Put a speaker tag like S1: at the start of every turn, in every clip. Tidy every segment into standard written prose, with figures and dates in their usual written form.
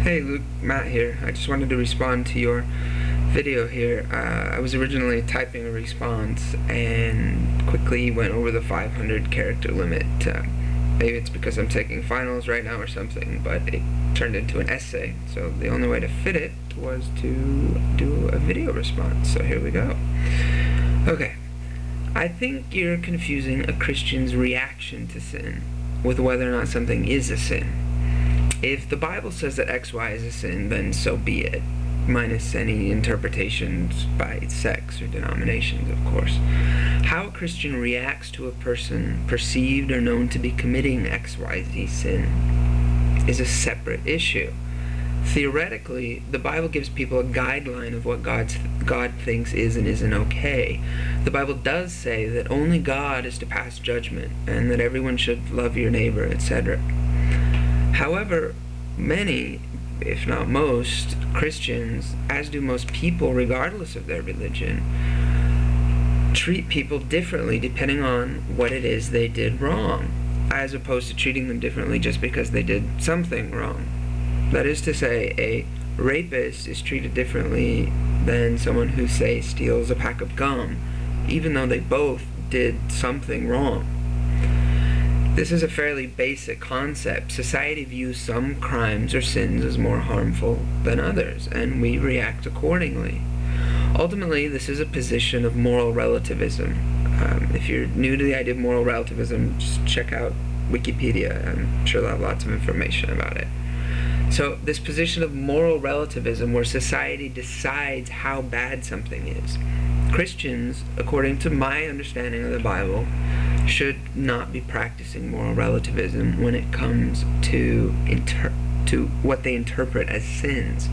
S1: Hey Luke, Matt here. I just wanted to respond to your video here. I was originally typing a response and quickly went over the 500 character limit. Maybe it's because I'm taking finals right now or something, but it turned into an essay. So the only way to fit it was to do a video response. So here we go. Okay. I think you're confusing a Christian's reaction to sin with whether or not something is a sin. If the Bible says that XY is a sin, then so be it, minus any interpretations by sects or denominations, of course. How a Christian reacts to a person perceived or known to be committing XYZ sin is a separate issue. Theoretically, the Bible gives people a guideline of what God thinks is and isn't okay. The Bible does say that only God is to pass judgment, and that everyone should love your neighbor, etc. However, many, if not most, Christians, as do most people regardless of their religion, treat people differently depending on what it is they did wrong, as opposed to treating them differently just because they did something wrong. That is to say, a rapist is treated differently than someone who, say, steals a pack of gum, even though they both did something wrong. This is a fairly basic concept. Society views some crimes or sins as more harmful than others, and we react accordingly. Ultimately, this is a position of moral relativism. If you're new to the idea of moral relativism, just check out Wikipedia. I'm sure they'll have lots of information about it. So, this position of moral relativism, where society decides how bad something is. Christians, according to my understanding of the Bible, should not be practicing moral relativism when it comes to what they interpret as sins,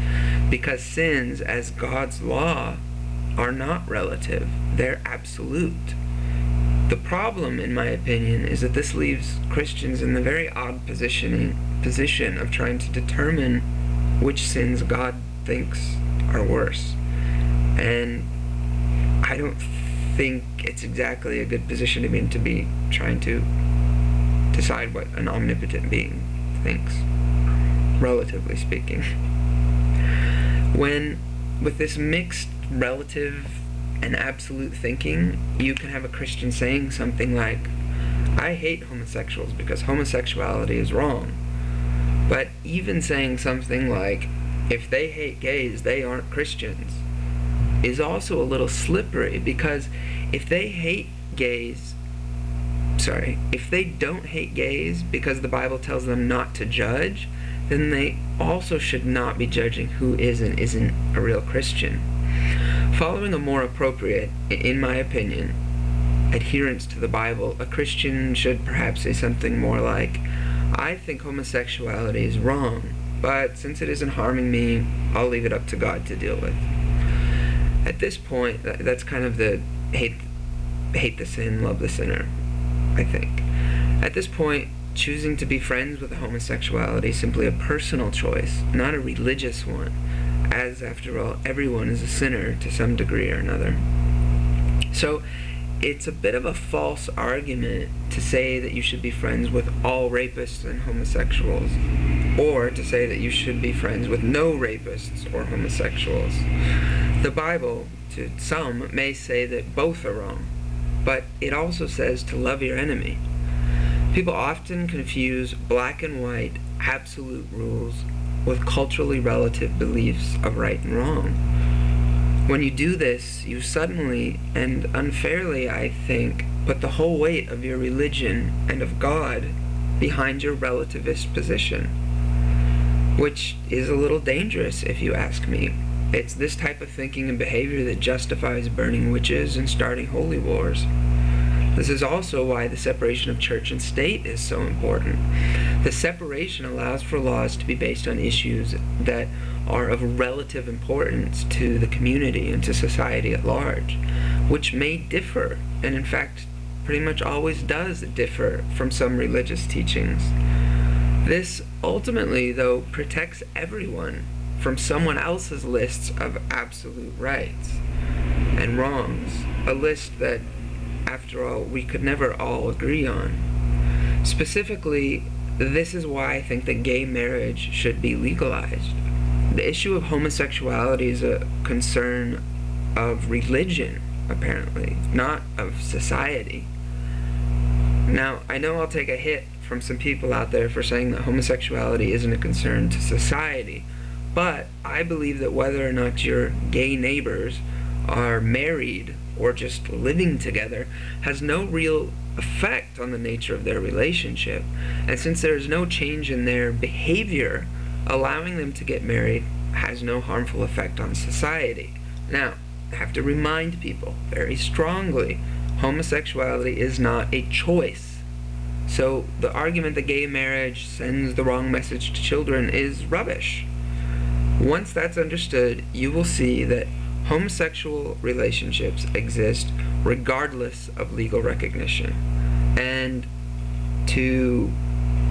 S1: because sins, as God's law, are not relative, they're absolute. The problem, in my opinion, is that this leaves Christians in the very odd position of trying to determine which sins God thinks are worse. And I don't think it's exactly a good position to be trying to decide what an omnipotent being thinks, relatively speaking. When, with this mixed relative and absolute thinking, you can have a Christian saying something like, I hate homosexuals because homosexuality is wrong. But even saying something like, if they hate gays, they aren't Christians, is also a little slippery, because if they don't hate gays because the Bible tells them not to judge, then they also should not be judging who is and isn't a real Christian. Following a more appropriate, in my opinion, adherence to the Bible, a Christian should perhaps say something more like, I think homosexuality is wrong, but since it isn't harming me, I'll leave it up to God to deal with. At this point, that's kind of the hate the sin, love the sinner, I think. At this point, choosing to be friends with homosexuality is simply a personal choice, not a religious one, as, after all, everyone is a sinner to some degree or another. So, it's a bit of a false argument to say that you should be friends with all rapists and homosexuals, or to say that you should be friends with no rapists or homosexuals. The Bible, to some, may say that both are wrong, but it also says to love your enemy. People often confuse black and white, absolute rules with culturally relative beliefs of right and wrong. When you do this, you suddenly, and unfairly, I think, put the whole weight of your religion and of God behind your relativist position, which is a little dangerous if you ask me. It's this type of thinking and behavior that justifies burning witches and starting holy wars. This is also why the separation of church and state is so important. The separation allows for laws to be based on issues that are of relative importance to the community and to society at large, which may differ, and in fact pretty much always does differ from some religious teachings. This ultimately, though, protects everyone from someone else's lists of absolute rights and wrongs, a list that, after all, we could never all agree on. Specifically, this is why I think that gay marriage should be legalized. The issue of homosexuality is a concern of religion, apparently, not of society. Now, I know I'll take a hit from some people out there for saying that homosexuality isn't a concern to society, but I believe that whether or not your gay neighbors are married or just living together has no real effect on the nature of their relationship. And since there is no change in their behavior, allowing them to get married has no harmful effect on society. Now, I have to remind people very strongly, homosexuality is not a choice. So the argument that gay marriage sends the wrong message to children is rubbish. Once that's understood, you will see that homosexual relationships exist regardless of legal recognition. And to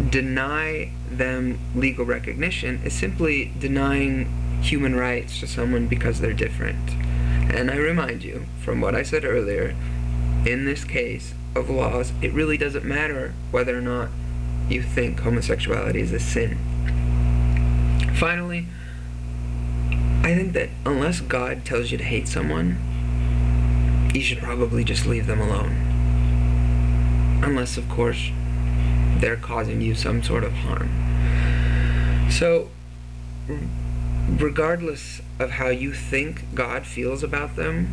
S1: deny them legal recognition is simply denying human rights to someone because they're different. And I remind you, from what I said earlier, in this case of laws, it really doesn't matter whether or not you think homosexuality is a sin. Finally, I think that unless God tells you to hate someone, you should probably just leave them alone. Unless, of course, they're causing you some sort of harm. So, regardless of how you think God feels about them,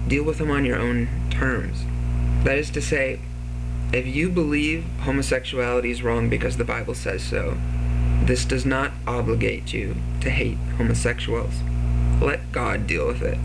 S1: deal with them on your own terms. That is to say, if you believe homosexuality is wrong because the Bible says so, this does not obligate you to hate homosexuals. Let God deal with it.